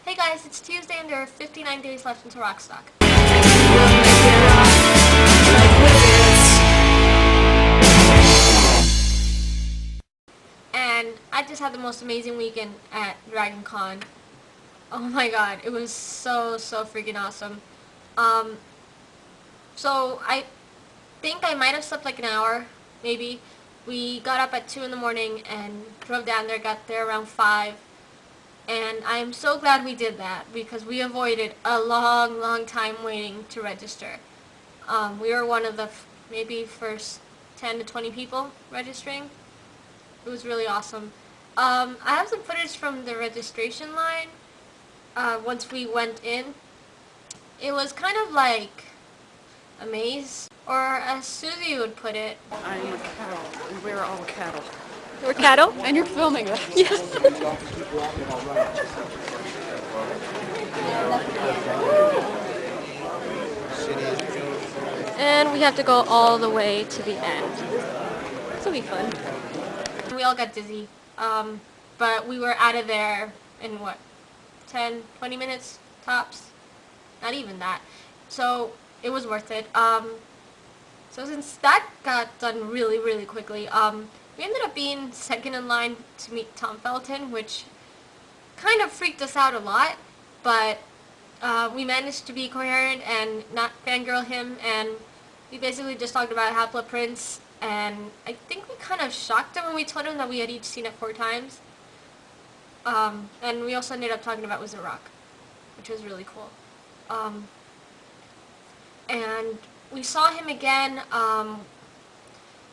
Hey guys, it's Tuesday and there are 59 days left until Rockstock. And I just had the most amazing weekend at Dragon Con. Oh my god, it was so freaking awesome. Um, so I think I might have slept like an hour, maybe. We got up at 2 in the morning and drove down there, got there around 5. And I'm so glad we did that because we avoided a long time waiting to register. We were one of the maybe first 10 to 20 people registering. It was really awesome. I have some footage from the registration line. Once we went in, it was kind of like a maze, or as Susie would put it. I am a cattle, and we're all cattle. We're cattle? And you're filming that. Yes. And we have to go all the way to the end. This will be fun. We all got dizzy, but we were out of there in what, 10, 20 minutes tops? Not even that. So it was worth it. So since that got done really quickly, we ended up being second in line to meet Tom Felton, which kind of freaked us out a lot, but we managed to be coherent and not fangirl him, and we basically just talked about Half-Blood Prince, and I think we kind of shocked him when we told him that we had each seen it 4 times. And we also ended up talking about Wizard Rock, which was really cool. And we saw him again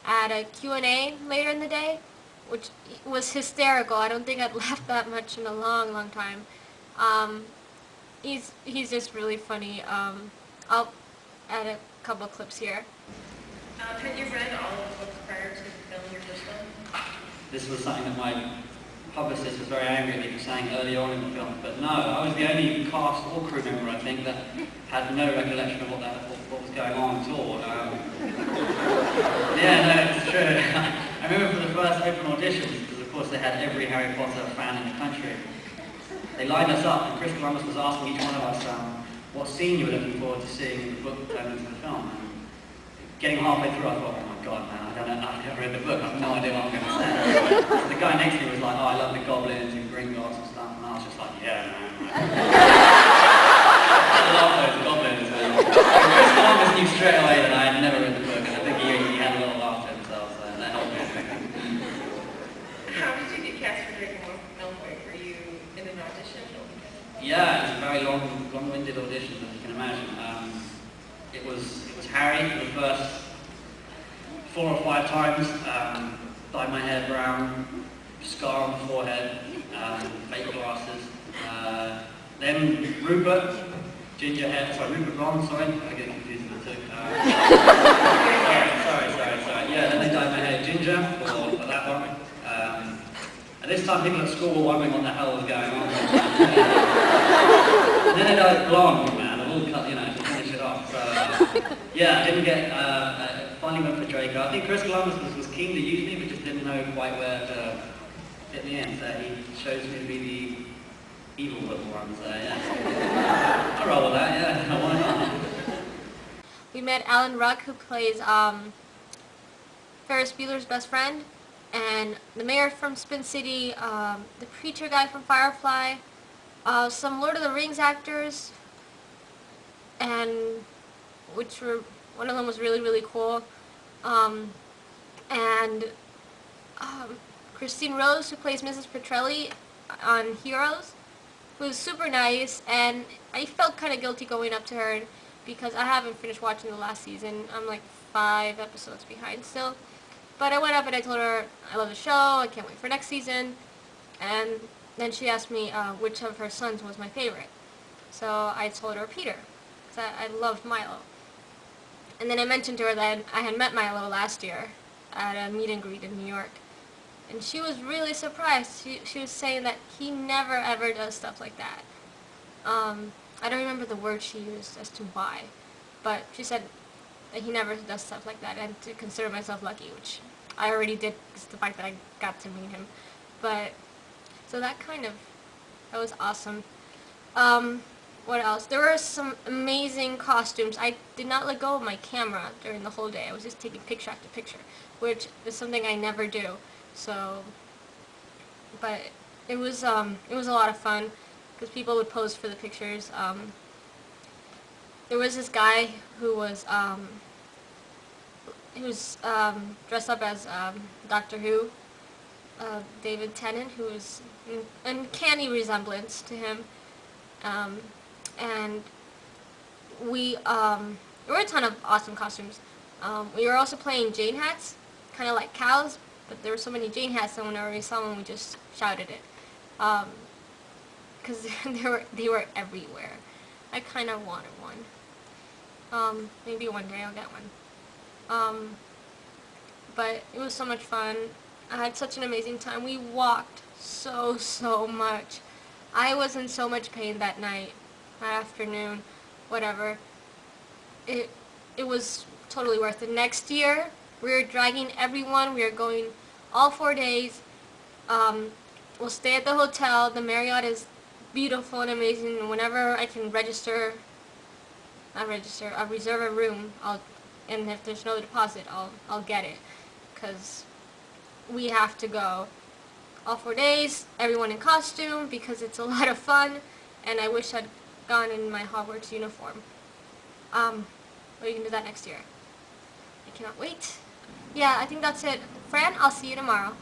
at a Q&A later in the day, which was hysterical. I don't think I'd laughed that much in a long time. He's just really funny. I'll add a couple clips here. Had you read all of the books prior to filming your first film? This was something that my publicist was very angry at me for saying early on in the film, but no, I was the only cast or crew member, I think, that had no recollection of what was going on at all. Yeah, no, it's true. I remember for the first open auditions, because of course they had every Harry Potter fan in the country, they lined us up and Chris Columbus was asking each one of us what scene you were looking forward to seeing in the book turned into the film. And getting halfway through, I thought, oh my god, man, I don't know, I've never read the book, I have no idea what I'm going to say. So the guy next to me was like, oh, I love the goblins and Gringotts and stuff, and I was just like, yeah, man. I love those goblins. Chris Columbus knew straight away that I had never read the book, and I think he had a little laugh to himself, so that helped me. How did you get cast for Dragon Malfoy? Were you in an audition? Yeah, it was a very long-winded audition, as you can imagine. It was Harry for the first 4 or 5 times, dyed my hair brown, scar on the forehead, fake glasses. Then Rupert, ginger hair, Rupert blonde, sorry, I get confused with the two. Sorry. Yeah, then they dyed my hair ginger for that one. And this time people at school were wondering what the hell was going on. And then they dyed it blonde, man, a little cut, to finish it off. So, yeah, I didn't get, finally went for Draco. I think Chris Columbus was keen to use me, but just didn't know quite where to fit me in, so he chose me to be the evil little one, so yeah. I'll roll with that, yeah, why not? We met Alan Ruck, who plays Ferris Bueller's best friend, and the mayor from Spin City, the preacher guy from Firefly, some Lord of the Rings actors, and one of them was really cool, and Christine Rose, who plays Mrs. Petrelli on Heroes, who's super nice, and I felt kind of guilty going up to her because I haven't finished watching the last season. I'm like 5 episodes behind still. But I went up and I told her I love the show, I can't wait for next season, and then she asked me which of her sons was my favorite. So I told her Peter, because I loved Milo. And then I mentioned to her that I had met Milo last year at a meet and greet in New York. And she was really surprised. She was saying that he never ever does stuff like that. I don't remember the word she used as to why, but she said that he never does stuff like that, and to consider myself lucky, which I already did, because the fact that I got to meet him. But, so that was awesome. What else? There were some amazing costumes. I did not let go of my camera during the whole day. I was just taking picture after picture, which is something I never do. So, but it was a lot of fun because people would pose for the pictures. There was this guy who was dressed up as Doctor Who, David Tennant, who was an uncanny resemblance to him. And there were a ton of awesome costumes. We were also playing Jane hats, kind of like cows, but there were so many Jane hats that whenever we saw one, we just shouted it. Because they were everywhere. I kind of wanted one. Maybe one day I'll get one. But it was so much fun. I had such an amazing time. We walked so much. I was in so much pain that night, that afternoon, whatever. It was totally worth it. Next year, we're dragging everyone. We are going all 4 days. We'll stay at the hotel. The Marriott is beautiful and amazing. And whenever I can I'll reserve a room. And if there's no deposit, I'll get it, because we have to go all 4 days, everyone in costume, because it's a lot of fun, and I wish I'd gone in my Hogwarts uniform. But we can do that next year. I cannot wait. Yeah, I think that's it. Fran, I'll see you tomorrow.